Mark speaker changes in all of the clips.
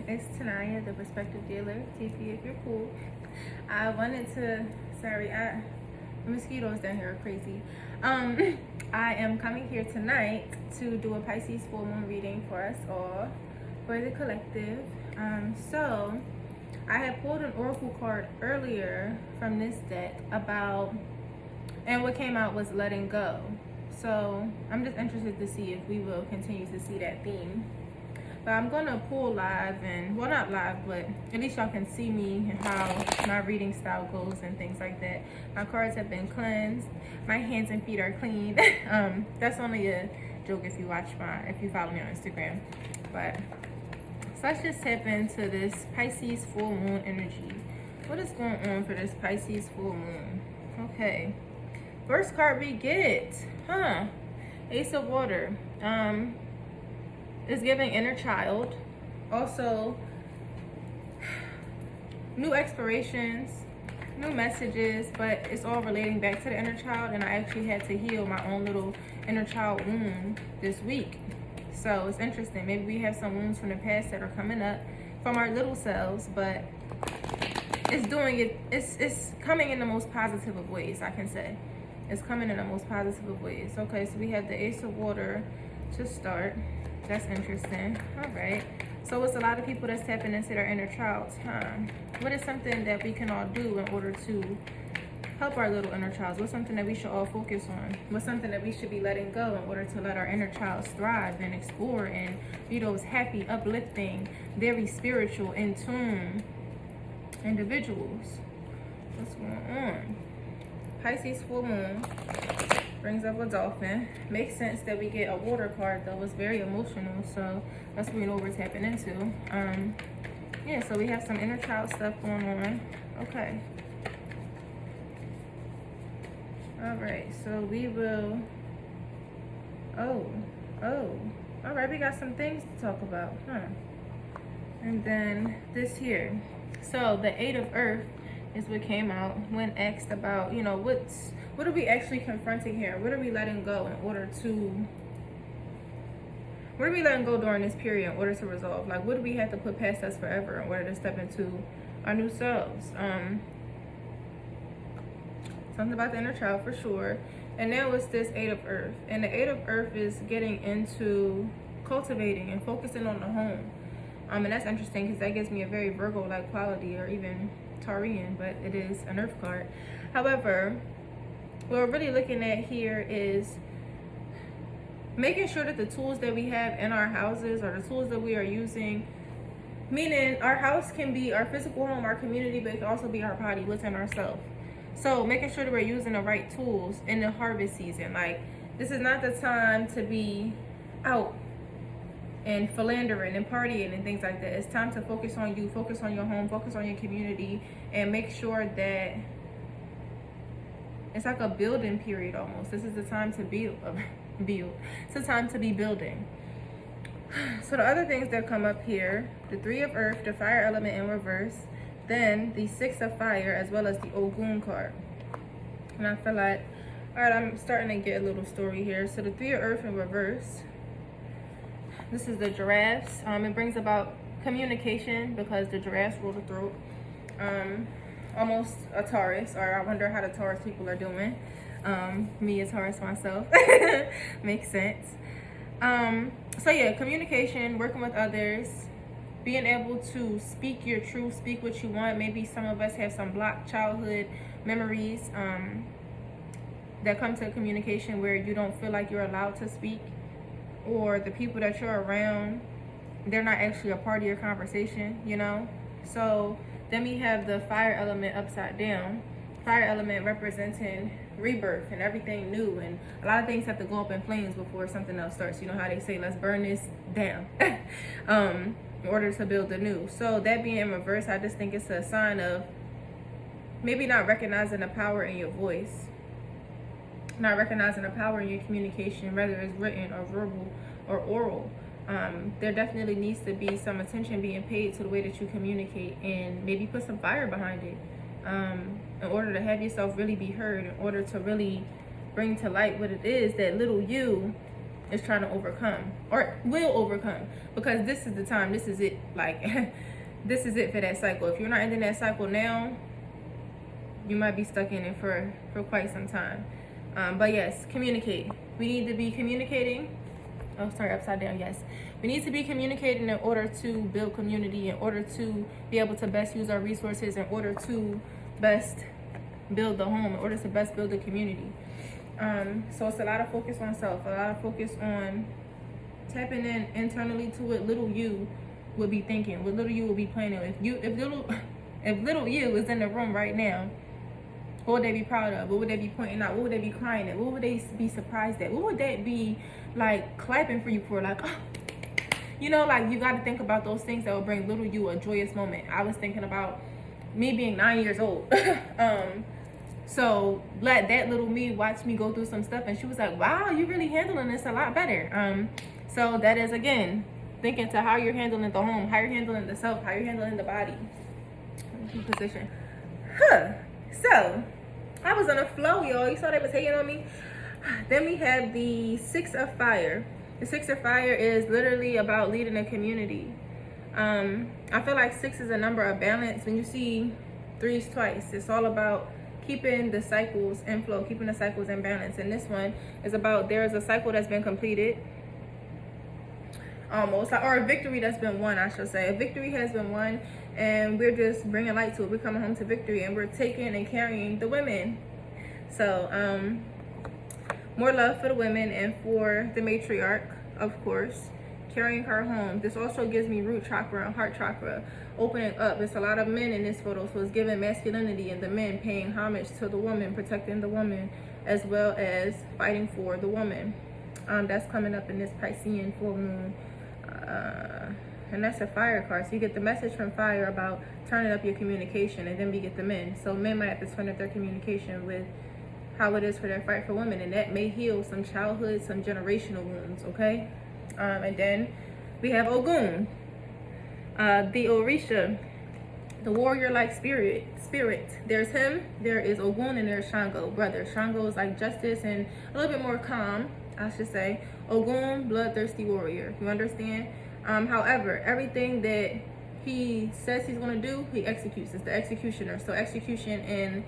Speaker 1: It's Tanaya, the Perspective Dealer. TP if you're cool. I wanted to, the mosquitoes down here are crazy. I am coming here tonight to do a Pisces full moon reading for us all, for the collective. So I had pulled an oracle card earlier from this deck and what came out was letting go. So I'm just interested to see if we will continue to see that theme. But I'm gonna pull live, and well, not live, but at least y'all can see me and how my reading style goes and things like that. My cards have been cleansed. My hands and feet are clean. That's only a joke if you follow me on Instagram. But so let's just tap into this Pisces full moon energy. What is going on for this Pisces full moon? Okay. First card we get, Ace of Water. Is giving inner child. Also, new explorations, new messages, but it's all relating back to the inner child. And I actually had to heal my own little inner child wound this week. So it's interesting. Maybe we have some wounds from the past that are coming up from our little selves, but it's coming in the most positive of ways, I can say. It's coming in the most positive of ways. Okay, so we have the Ace of Water to start. That's interesting. All right. So it's a lot of people that's tapping into their inner child's time. What is something that we can all do in order to help our little inner childs? What's something that we should all focus on? What's something that we should be letting go in order to let our inner childs thrive and explore and be those happy, uplifting, very spiritual, in tune individuals? What's going on? Pisces full moon brings up a dolphin. Makes sense that we get a water card, though. It's very emotional, so that's what we know we're tapping into. Yeah, so we have some inner child stuff going on. Okay. All right, so we will. All right, we got some things to talk about, And then this here. So the Eight of Earth is what came out when asked about, what are we actually confronting here? What are we letting go during this period in order to resolve? Like, what do we have to put past us forever in order to step into our new selves? Something about the inner child for sure. And now it's this Eight of Earth. And the Eight of Earth is getting into cultivating and focusing on the home. And that's interesting because that gives me a very Virgo-like quality, or even Taurian, but it is an Earth card. However, what we're really looking at here is making sure that the tools that we have in our houses are the tools that we are using. Meaning our house can be our physical home, our community, but it can also be our body, what's in ourselves. So making sure that we're using the right tools in the harvest season. Like, this is not the time to be out and philandering and partying and things like that. It's time to focus on you, focus on your home, focus on your community, and make sure that it's like a building period almost. This is the time to build. It's a time to be building. So the other things that come up here, the Three of Earth, the fire element in reverse, then the Six of Fire, as well as the Ogun card. And I feel like, all right, I'm starting to get a little story here. So the Three of Earth in reverse. This is the giraffes. It brings about communication because the giraffes rule the throat. Almost a Taurus, or I wonder how the Taurus people are doing. Me, a Taurus myself. Makes sense. So yeah, communication, working with others, being able to speak your truth, speak what you want. Maybe some of us have some blocked childhood memories that come to communication where you don't feel like you're allowed to speak, or the people that you're around, they're not actually a part of your conversation, So then we have the fire element upside down. Fire element representing rebirth and everything new, and a lot of things have to go up in flames before something else starts. You know how they say, let's burn this down in order to build the new. So that being in reverse, I just think it's a sign of maybe not recognizing the power in your voice, not recognizing the power in your communication, whether it's written or verbal or oral. There definitely needs to be some attention being paid to the way that you communicate, and maybe put some fire behind it in order to have yourself really be heard, in order to really bring to light what it is that little you is trying to overcome or will overcome, because this is the time, this is it, like this is it for that cycle. If you're not ending that cycle now, you might be stuck in it for quite some time. But yes, communicate. We need to be communicating. Oh, sorry, upside down. Yes, we need to be communicating in order to build community, in order to be able to best use our resources, in order to best build the home, in order to best build the community. So it's a lot of focus on self, a lot of focus on tapping in internally to what little you would be thinking, what little you would be planning. If little you is in the room right now, what would they be proud of? What would they be pointing out? What would they be crying at? What would they be surprised at? What would they be like clapping for you for? Like, oh. You know, like, you got to think about those things that will bring little you a joyous moment. I was thinking about me being 9 years old. So let that little me watch me go through some stuff, and she was like, wow, you're really handling this a lot better. So that is, again, thinking to how you're handling the home, how you're handling the self, how you're handling the body. Position. So I was on a flow, y'all. You saw they was hating on me. Then we have the 6 of Fire. The 6 of Fire is literally about leading a community. I feel like 6 is a number of balance. When you see 3s twice, it's all about keeping the cycles in flow, keeping the cycles in balance. And this one is about, there is a cycle that's been completed, almost, or a victory that's been won, I should say. A victory has been won, and we're just bringing light to it. We're coming home to victory, and we're taking and carrying the women. So more love for the women and for the matriarch, of course, carrying her home. This also gives me root chakra and heart chakra opening up. It's a lot of men in this photo, so it's giving masculinity, and the men paying homage to the woman, protecting the woman, as well as fighting for the woman. That's coming up in this Piscean full moon. And that's a fire card. So you get the message from fire about turning up your communication, and then we get the men. So men might have to turn up their communication with how it is for their fight for women, and that may heal some childhood, some generational wounds, okay? And then we have Ogun, the Orisha, the warrior-like spirit. There's him, there is Ogun, and there's Shango, brother. Shango is like justice and a little bit more calm, I should say. Ogun, bloodthirsty warrior. You understand? However, everything that he says he's going to do, he executes. It's the executioner. So execution in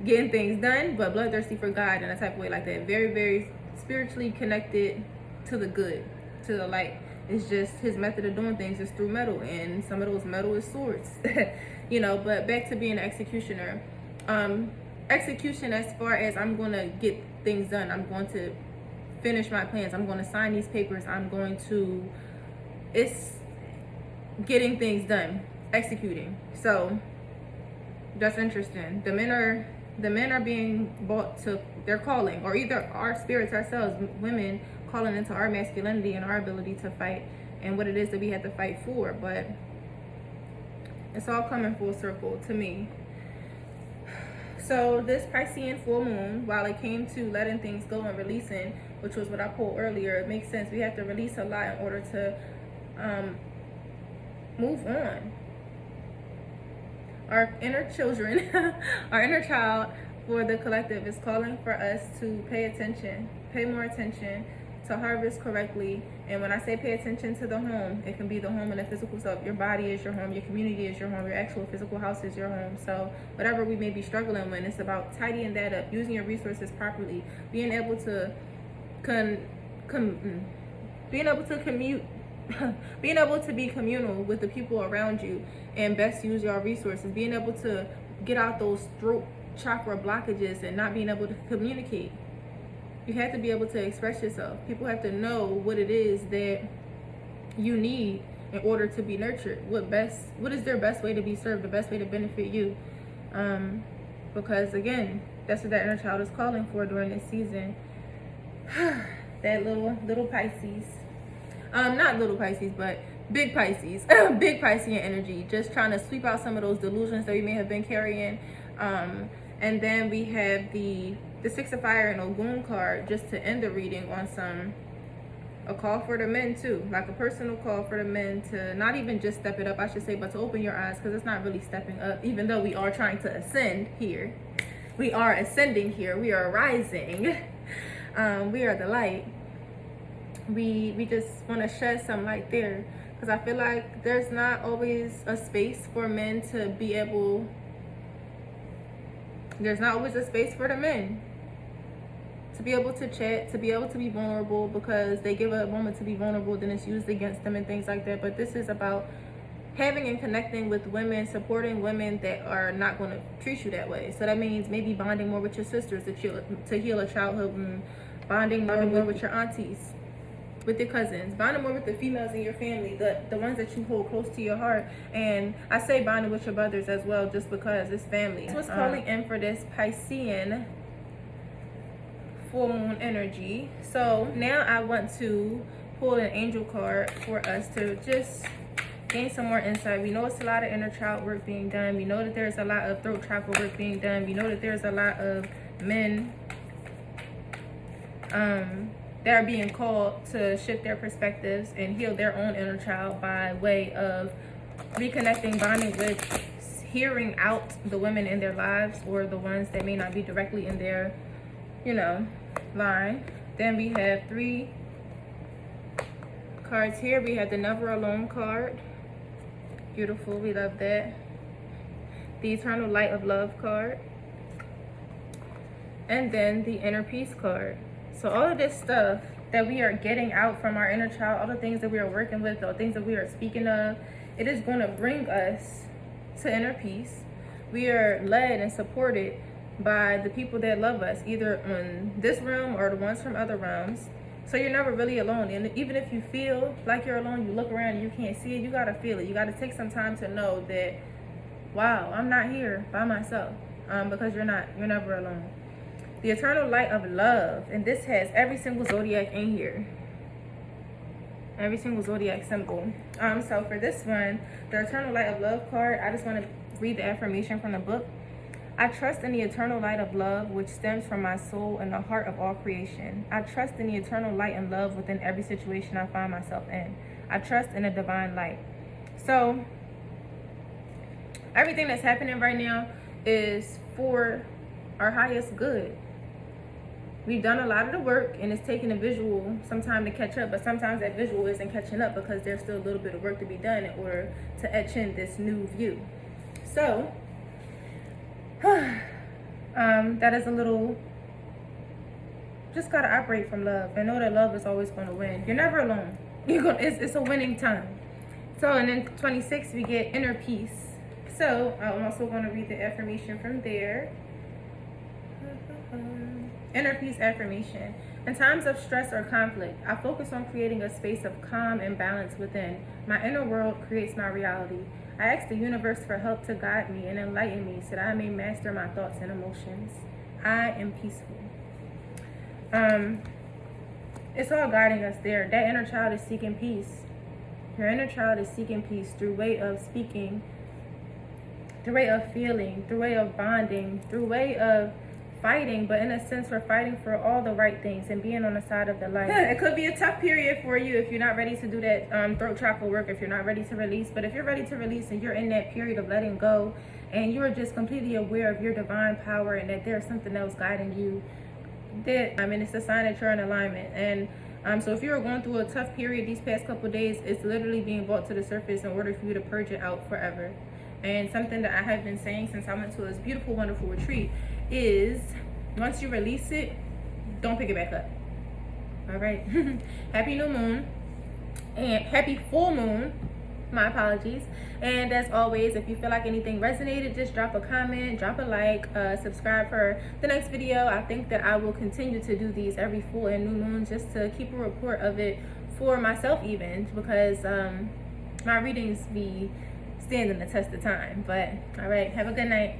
Speaker 1: getting things done, but bloodthirsty for God in a type of way like that. Very, very spiritually connected to the good, to the light. It's just his method of doing things is through metal, and some of those metal is swords. You know, but back to being an executioner. Execution as far as I'm going to get things done. I'm going to finish my plans. I'm going to sign these papers. It's getting things done, executing. So that's interesting. The men are being brought to their calling, or either our spirits ourselves, women, calling into our masculinity and our ability to fight and what it is that we have to fight for. But it's all coming full circle to me. So this Piscean full moon, while it came to letting things go and releasing, which was what I pulled earlier, it makes sense. We have to release a lot in order to move on. Our inner children, our inner child for the collective is calling for us to pay attention, pay more attention, to harvest correctly. And when I say pay attention to the home, it can be the home and the physical self. Your body is your home, your community is your home, your actual physical house is your home. So whatever we may be struggling with, it's about tidying that up, using your resources properly, being able to being able to be communal with the people around you and best use your resources, being able to get out those throat chakra blockages and not being able to communicate. You have to be able to express yourself. People have to know what it is that you need in order to be nurtured. What is their best way to be served, the best way to benefit you. Because again, that's what that inner child is calling for during this season. That little Pisces. Not little Pisces, but big Pisces. Big Piscean energy. Just trying to sweep out some of those delusions that we may have been carrying. And then we have the Six of Fire and Ogun card, just to end the reading on a call for the men too, like a personal call for the men to not even just step it up, I should say, but to open your eyes, because it's not really stepping up, even though we are trying to ascend here. We are ascending here. We are rising. We are the light. we just want to shed some light there, because I feel like there's not always a space for men to be able, there's not always a space for the men to be able to chat, to be able to be vulnerable, because they give a moment to be vulnerable, then it's used against them and things like that. But this is about having and connecting with women, supporting women that are not going to treat you that way. So that means maybe bonding more with your sisters to heal a childhood wound, bonding more with your aunties, with your cousins, bonding more with the females in your family, the ones that you hold close to your heart. And I say bonding with your brothers as well, just because it's family. This was calling in for this Piscean full moon energy. So now I want to pull an angel card for us to just gain some more insight. We know it's a lot of inner child work being done. We know that there's a lot of throat chakra work being done. We know that there's a lot of men that are being called to shift their perspectives and heal their own inner child by way of reconnecting, bonding with, hearing out the women in their lives, or the ones that may not be directly in their, you know, line. Then we have 3 cards here. We have the Never Alone card. Beautiful, we love that. The Eternal Light of Love card. And then the Inner Peace card. So all of this stuff that we are getting out from our inner child, all the things that we are working with, the things that we are speaking of, it is going to bring us to inner peace. We are led and supported by the people that love us, either on this realm or the ones from other realms. So you're never really alone. And even if you feel like you're alone, you look around and you can't see it, you gotta feel it. You gotta take some time to know that, wow, I'm not here by myself, because you're never alone. The Eternal Light of Love, and this has every single zodiac in here, every single zodiac symbol. So for this one, the Eternal Light of Love card, I just want to read the affirmation from the book. I trust in the eternal light of love, which stems from my soul and the heart of all creation. I trust in the eternal light and love within every situation I find myself in. I trust in a divine light. So everything that's happening right now is for our highest good. We've done a lot of the work, and it's taking a visual some time to catch up, but sometimes that visual isn't catching up because there's still a little bit of work to be done in order to etch in this new view. So that is a little, just gotta operate from love and know that love is always going to win. You're never alone. It's a winning time. So, and then 26 we get inner peace. So I'm also going to read the affirmation from there. Inner peace affirmation. In times of stress or conflict, I focus on creating a space of calm and balance within. My inner world creates my reality. I ask the universe for help to guide me and enlighten me so that I may master my thoughts and emotions. I am peaceful. It's all guiding us there. That inner child is seeking peace. Your inner child is seeking peace through way of speaking, through way of feeling, through way of bonding, through way of fighting, but in a sense we're fighting for all the right things and being on the side of the light. It could be a tough period for you if you're not ready to do that throat chakra work, if you're not ready to release. But if you're ready to release and you're in that period of letting go and you're just completely aware of your divine power and that there's something else guiding you, that it's a sign that you're in alignment. And so if you're going through a tough period these past couple of days, it's literally being brought to the surface in order for you to purge it out forever. And something that I have been saying since I went to this beautiful, wonderful retreat is, once you release it, don't pick it back up. All right. Happy new moon and happy full moon. My apologies. And as always, if you feel like anything resonated, just drop a comment, drop a like, subscribe for the next video. I think that I will continue to do these every full and new moon just to keep a report of it for myself, even because my readings be standing the test of time. But all right, have a good night.